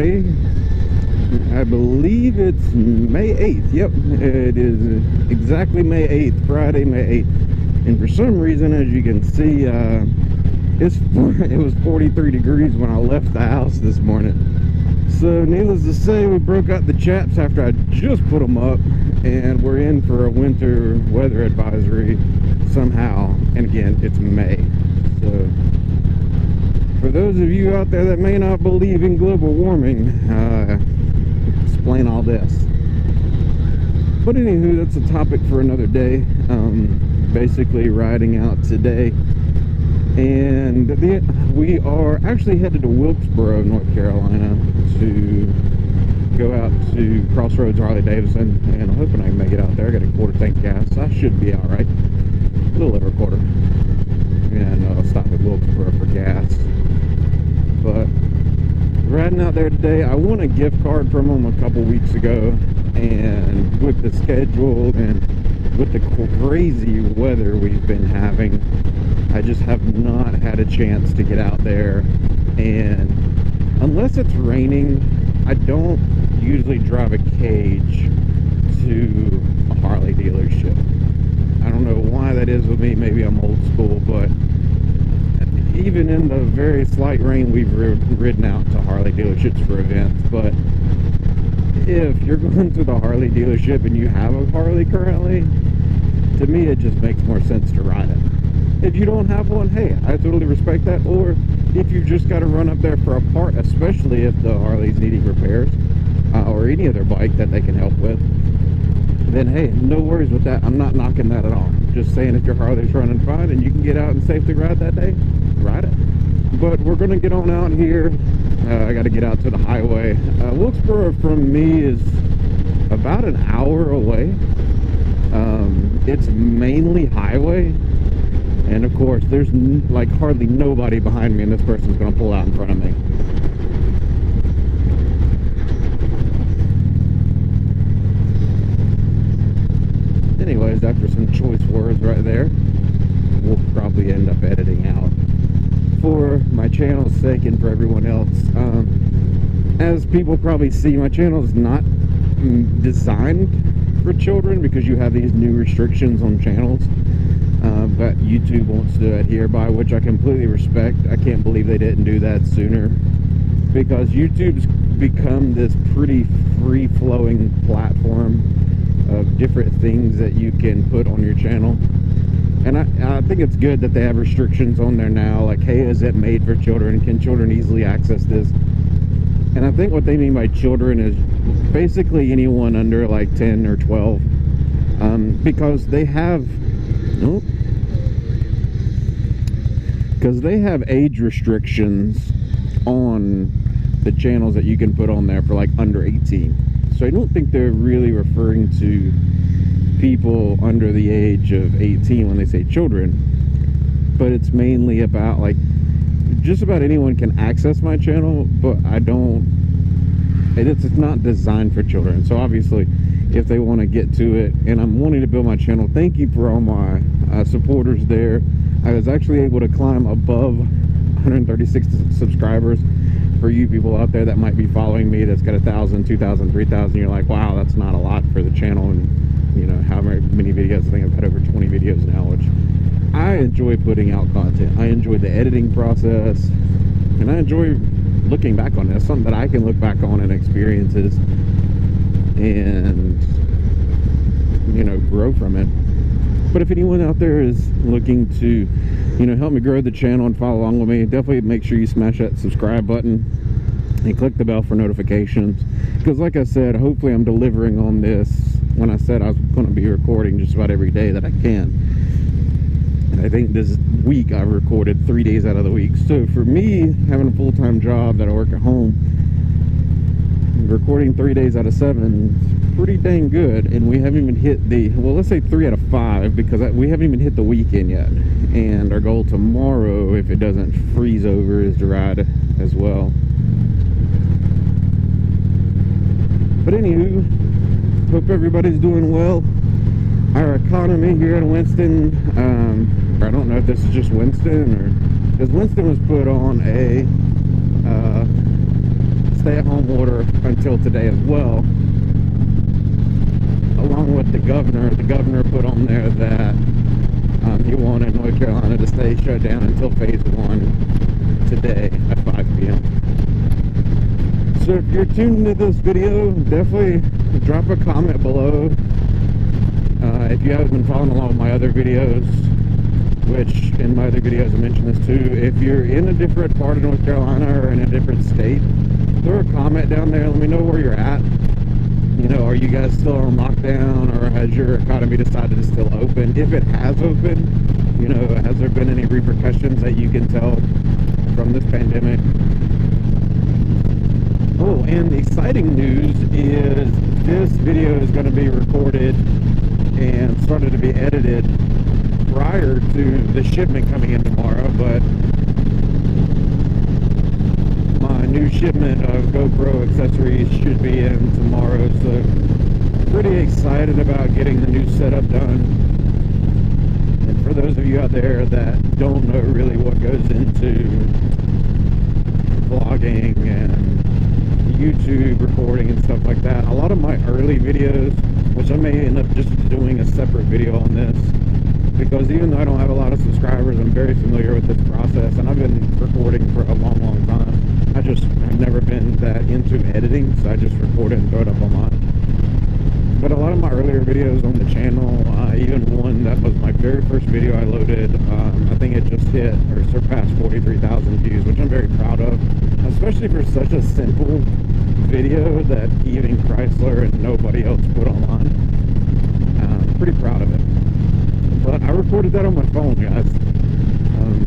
Friday. I believe it's May 8th. Yep, it is exactly May 8th, Friday, May 8th. And for some reason, as you can see, it was 43 degrees when I left the house this morning. So needless to say, we broke out the chaps after I just put them up, and we're in for a winter weather advisory somehow. And again, it's May. So for those of you out there that may not believe in global warming, explain all this. But anywho, that's a topic for another day. Basically riding out today, and we are actually headed to Wilkesboro, North Carolina, to go out to Crossroads Harley Davidson, and I'm hoping I can make it out there. I got a quarter tank gas, so I should be all right. A little over a quarter. And I'll stop at Wilkesboro for gas. But riding out there today, I won a gift card from them a couple weeks ago, and with the schedule and with the crazy weather we've been having, I just have not had a chance to get out there. And unless it's raining, I don't usually drive a cage to a Harley dealership. I don't know why that is with me. Maybe I'm old school, but even in the very slight rain, we've ridden out to Harley dealerships for events. But if you're going to the Harley dealership and you have a Harley currently, to me it just makes more sense to ride it. If you don't have one, hey, I totally respect that. Or if you've just got to run up there for a part, especially if the Harley's needing repairs, or any other bike that they can help with, then hey, no worries with that. I'm not knocking that at all. Just saying, if your Harley's running fine and you can get out and safely ride that day, ride it. But we're going to get on out here. I got to get out to the highway. Wilkesboro from me is about an hour away. It's mainly highway, and of course there's like hardly nobody behind me, and this person's going to pull out in front of me. Anyways, after some choice words right there, we'll probably end up editing out for my channel's sake and for everyone else. As people probably see, my channel is not designed for children because you have these new restrictions on channels that YouTube wants to adhere by, which I completely respect. I can't believe they didn't do that sooner, because YouTube's become this pretty free-flowing platform of different things that you can put on your channel. And I think it's good that they have restrictions on there now, like, hey, is it made for children? Can children easily access this? And I think what they mean by children is basically anyone under like 10 or 12, because they have age restrictions on the channels that you can put on there for like under 18. So I don't think they're really referring to people under the age of 18 when they say children, but it's mainly about like just about anyone can access my channel, but it's not designed for children. So obviously if they want to get to it, and I'm wanting to build my channel, thank you for all my supporters there. I was actually able to climb above 136 subscribers. For you people out there that might be following me that's got 1,000, 2,000, 3,000, you're like, wow, that's not a lot for the channel. And you know, how many videos? I think I've had over 20 videos now, which I enjoy putting out content. I enjoy the editing process, and I enjoy looking back on this, something that I can look back on and experiences and, you know, grow from it. But if anyone out there is looking to, you know, help me grow the channel and follow along with me, definitely make sure you smash that subscribe button and click the bell for notifications, because like I said, hopefully I'm delivering on this. When I said I was going to be recording just about every day that I can, and I think this week I've recorded 3 days out of the week. So for me, having a full-time job that I work at home, recording 3 days out of 7 is pretty dang good. And we haven't even hit the, well, let's say 3 out of 5, because we haven't even hit the weekend yet. And our goal tomorrow, if it doesn't freeze over, is to ride as well. But anywho, hope everybody's doing well. Our economy here in Winston, I don't know if this is just Winston, or because Winston was put on a stay-at-home order until today as well, along with the governor. The governor put on there that he wanted North Carolina to stay shut down until phase 1 today at 5 p.m. So if you're tuned into this video, definitely drop a comment below. If you haven't been following along with my other videos, which in my other videos I mentioned this too, if you're in a different part of North Carolina or in a different state, throw a comment down there. Let me know where you're at. You know, are you guys still on lockdown, or has your economy decided to still open? If it has opened, you know, has there been any repercussions that you can tell from this pandemic? Oh, and the exciting news is this video is going to be recorded and started to be edited prior to the shipment coming in tomorrow, but my new shipment of GoPro accessories should be in tomorrow, so pretty excited about getting the new setup done. And for those of you out there that don't know really what goes into vlogging and YouTube recording and stuff like that, a lot of my early videos, which I may end up just doing a separate video on this, because even though I don't have a lot of subscribers, I'm very familiar with this process, and I've been recording for a long time. I just have never been that into editing, so I just record it and throw it up online. But a lot of my earlier videos on the channel, even one that was my very first video I loaded, I think it just hit or surpassed 43,000 views, which I'm very proud of, especially for such a simple video that even Chrysler and nobody else put online. Pretty proud of it. But I recorded that on my phone, guys.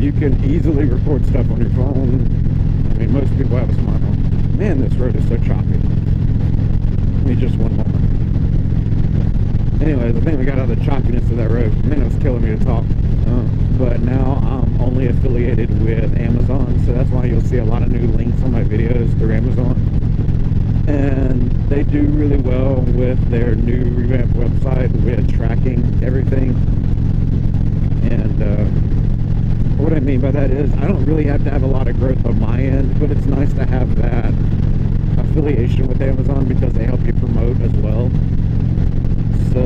You can easily record stuff on your phone. I mean, most people have a smartphone. Man, this road is so choppy. Give me just one moment. Anyways, I think we got out of the choppiness of that road. Man, it was killing me to talk. But now I'm only affiliated with Amazon, so that's why you'll see a lot of new links on my videos through Amazon. And they do really well with their new revamped website with tracking everything. And what I mean by that is I don't really have to have a lot of growth on my end, but it's nice to have that affiliation with Amazon because they help you promote as well. So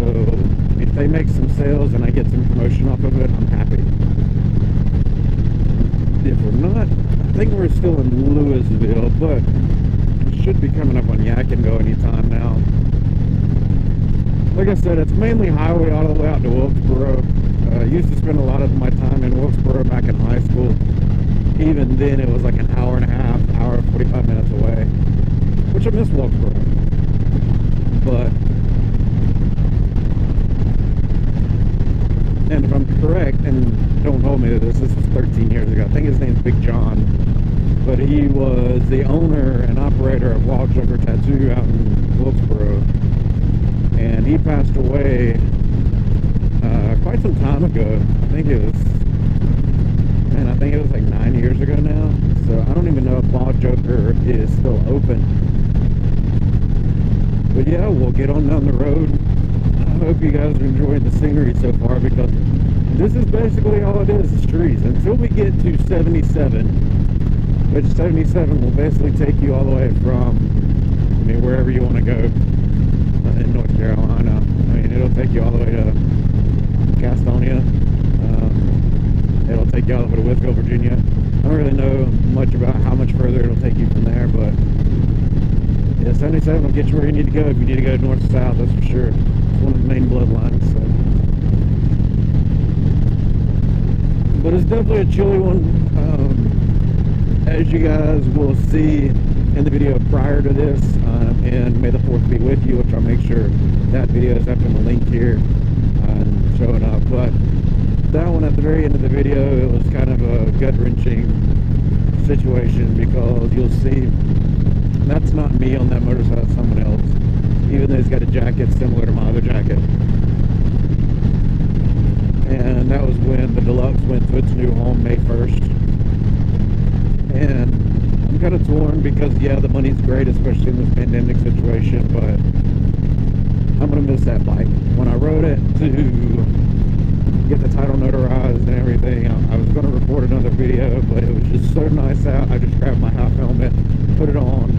if they make some sales and I get some promotion off of it, I'm happy. If we're not, I think we're still in Louisville, but it should be coming up on Yakingo anytime now. Like I said, it's mainly highway all the way out to Wilkesboro. I used to spend a lot of my time in Wilkesboro back in high school. Even then, it was like an hour and a half, hour and 45 minutes away, which I miss Wilkesboro. But, and if I'm correct, and don't hold me to this, this was 13 years ago. I think his name's Big John, but he was the owner and operator of Wild Joker Tattoo out in Wilkesboro, and he passed away quite some time ago. I think it was like 9 years ago now. So I don't even know if Wild Joker is still open. But yeah, we'll get on down the road. I hope you guys are enjoying the scenery so far, because this is basically all it is trees. Until we get to 77, which 77 will basically take you all the way from, I mean, wherever you want to go in North Carolina. I mean, it'll take you all the way to Gastonia. It'll take you all the way to Whitfield, Virginia. I don't really know much about how much further it'll take you from there, but yeah, 77 will get you where you need to go if you need to go north to south, that's for sure. It's one of the main bloodlines, so. But it's definitely a chilly one. As you guys will see in the video prior to this, and May the 4th be with you, which I'll make sure that video is up in the link here and showing up. But that one at the very end of the video, it was kind of a gut-wrenching situation, because you'll see that's not me on that motorcycle, it's someone else, even though he's got a jacket similar to my other jacket. And that was when the Deluxe went to its new home May 1st. And I'm kind of torn because, yeah, the money's great, especially in this pandemic situation, but I'm going to miss that bike. When I rode it to get the title notarized and everything, I was going to record another video, but it was just so nice out. I just grabbed my half helmet, put it on,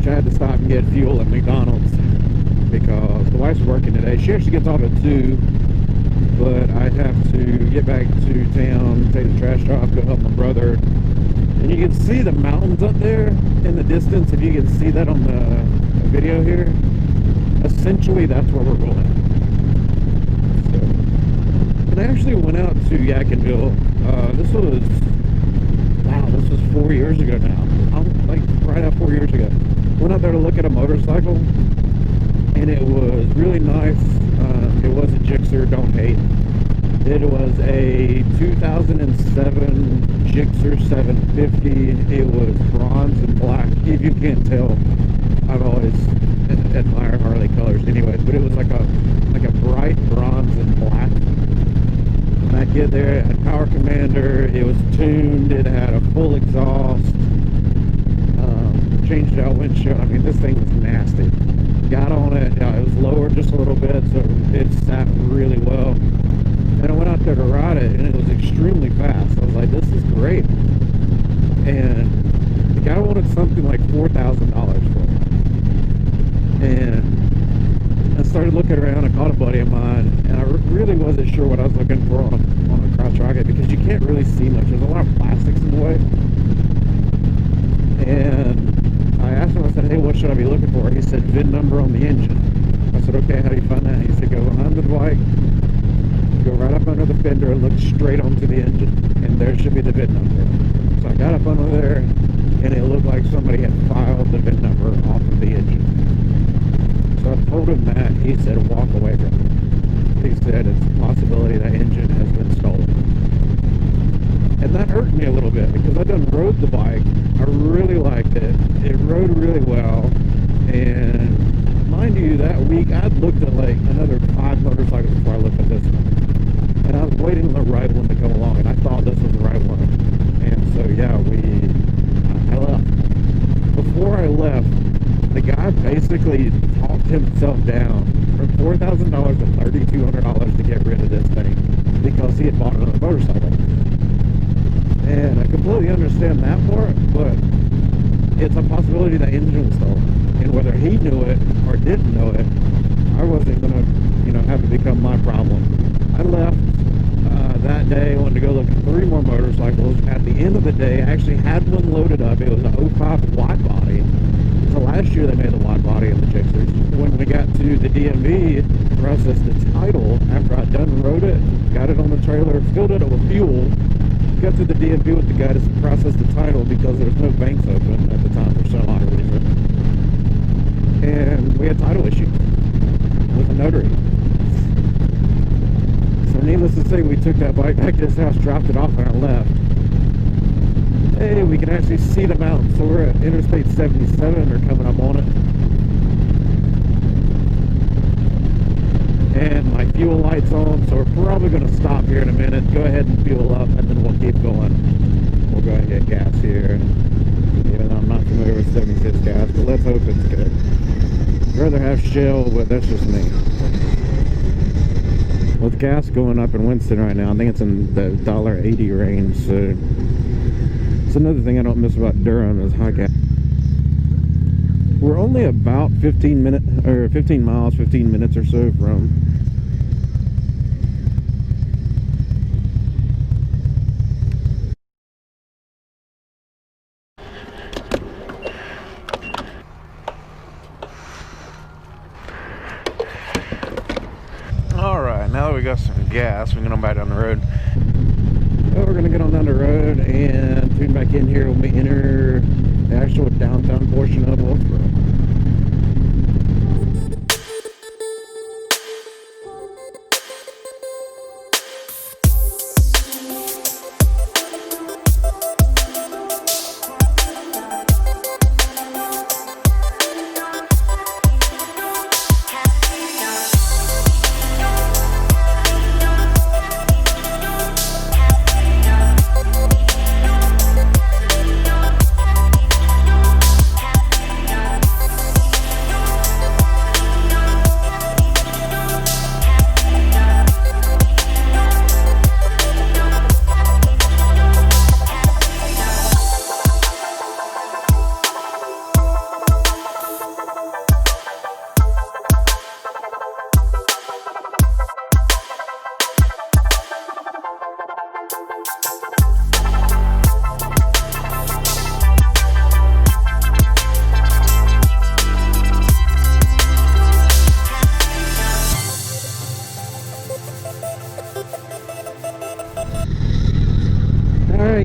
which I had to stop and get fuel at McDonald's because the wife's working today. She actually gets off at 2, but I have to get back to town, take the trash off, go help my brother. And you can see the mountains up there in the distance, if you can see that on the video here. Essentially, that's where we're going. So, and I actually went out to Yakinville. This was 4 years ago now. Like right at 4 years ago. Went out there to look at a motorcycle, and it was really nice. It was a Gixxer, don't hate. It was a 2007 Gixxer 750. It was bronze and black. If you can't tell, I've always admired Harley colors anyways, but it was like a bright bronze and black. When I get there, it had power commander, it was tuned, it had a full exhaust, changed out windshield. I mean, this thing was nasty. Got on it, it was lower just a little bit, so it sat really well. And I went out there to ride it, and it was extremely fast. I was like, this is great. And the guy wanted something like $4,000 for it. And I started looking around. I called a buddy of mine, and I really wasn't sure what I was looking for on a crotch rocket because you can't really see much. There's a lot of plastics in the way. And I asked him, I said, hey, what should I be looking for? He said, VIN number on the engine. I said, okay, how do you find that? He said, go behind the bike, go right up under the fender and look straight onto the engine, and there should be the VIN number. So I got up under there, and it looked like somebody had filed the VIN number off of the engine. So I told him that. He said, walk away from it. He said, it's a possibility that engine has been stolen. And that hurt me a little bit because I done rode the bike. I really liked it. It rode really well. And mind you, that week I'd looked at like another 5 motorcycles before I looked at this one. And I was waiting on the right one to come along, and I thought this was the right one. And so yeah, I left. Before I left, the guy basically talked himself down from $4,000 to $3,200 to get rid of this thing because he had bought another motorcycle. And I completely understand that part, but it's a possibility that engine was stolen. And whether he knew it or didn't know it, I wasn't going to, have to become my problem. I left that day. I wanted to go look at 3 more motorcycles. At the end of the day, I actually had one loaded up. It was an 05 wide body. So last year they made the wide body of the Gixxers. When we got to the DMV, processed the title after I'd done rode it, got it on the trailer, filled it up with fuel, got to the DMV with the guy to process the title because there was no banks open at the time for some odd reason. And we had title issued with a notary. So needless to say, we took that bike back to his house, dropped it off, and I left. Hey, we can actually see the mountains. So we're at Interstate 77, or coming up on it. And my fuel light's on, so we're probably going to stop here in a minute, go ahead and fuel up, and then we'll keep going. We'll go ahead and get gas here. Even though I'm not familiar with 76 gas, but let's hope it's good. I'd rather have Shell, but that's just me. With gas going up in Winston right now, I think it's in the $1.80 range, so it's another thing I don't miss about Durham is high gas. We're only about 15 miles, 15 minutes or so from Alright, now that we got some gas, we're gonna back down the road. Well, we're gonna get on down the road and tune back in here when we enter the actual downtown portion of Wolfboro.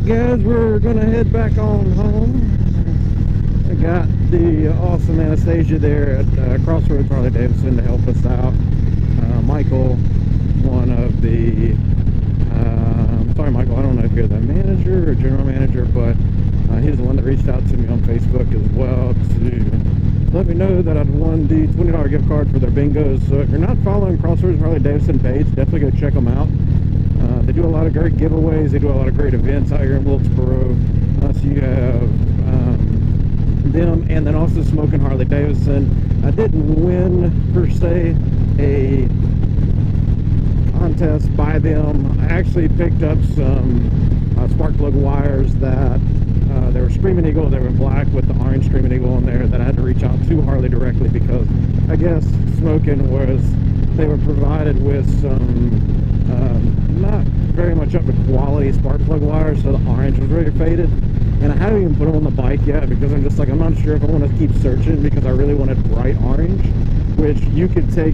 Alright guys, we're gonna head back on home. I got the awesome Anastasia there at Crossroads Harley Davidson to help us out. Michael, one of the I'm sorry Michael, I don't know if you're the manager or general manager, but he's the one that reached out to me on Facebook as well to let me know that I'd won the $20 gift card for their bingos. So if you're not following Crossroads Harley Davidson page, definitely go check them out. They do a lot of great giveaways. They do a lot of great events out here in Wilkesboro. So you have them, and then also Smoking Harley Davidson. I didn't win per se a contest by them. I actually picked up some spark plug wires that they were Screaming Eagle. They were black with the orange Screaming Eagle on there, that I had to reach out to Harley directly because I guess Smoking was, they were provided with some not very much up to quality spark plug wires, so the orange was really faded, and I haven't even put them on the bike yet because I'm just like, I'm not sure if I want to keep searching, because I really wanted bright orange, which you could take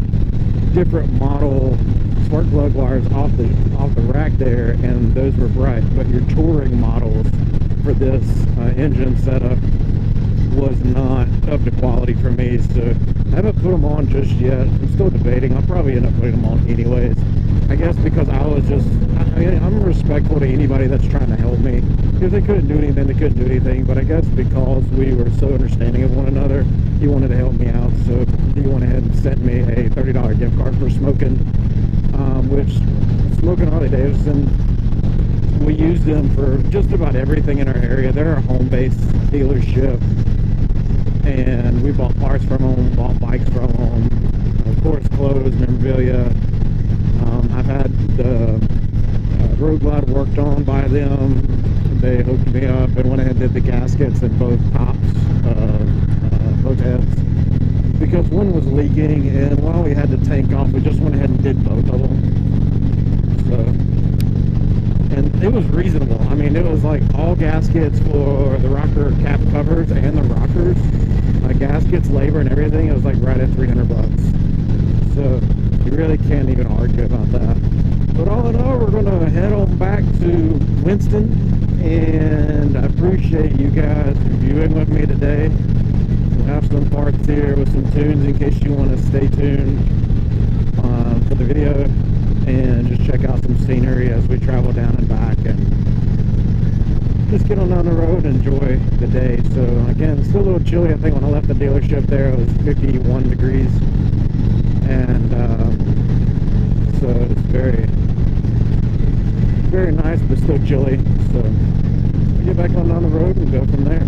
different model spark plug wires off the rack there, and those were bright, but your touring models for this engine setup was not up to quality for me, so I haven't put them on just yet. I'm still debating. I'll probably end up putting them on anyways. I guess because I was just, I mean, I'm respectful to anybody that's trying to help me. If they couldn't do anything, they couldn't do anything, but I guess because we were so understanding of one another, he wanted to help me out, so he went ahead and sent me a $30 gift card for Smoking, which Smoking Harley Davidson, we use them for just about everything in our area. They're a home-based dealership, and we bought parts from them, bought bikes from them, of course clothes, memorabilia. I've had the Road Glide worked on by them. They hooked me up and went ahead and did the gaskets in both tops, both heads, because one was leaking, and while we had the tank off, we just went ahead and did both of them. So, and it was reasonable. I mean, it was like all gaskets for the rocker cap covers and the rockers, gaskets, labor, and everything. It was like right at $300. So you really can't even argue about that. But all in all, we're going to head on back to Winston, and I appreciate you guys reviewing with me today. We'll have some parts here with some tunes in case you want to stay tuned for the video, and just check out some scenery as we travel down and back, and just get on down the road and enjoy the day. So again, it's still a little chilly. I think when I left the dealership there, it was 51 degrees. And so it's very, very nice, but still chilly. So we'll get back on down the road and go from there.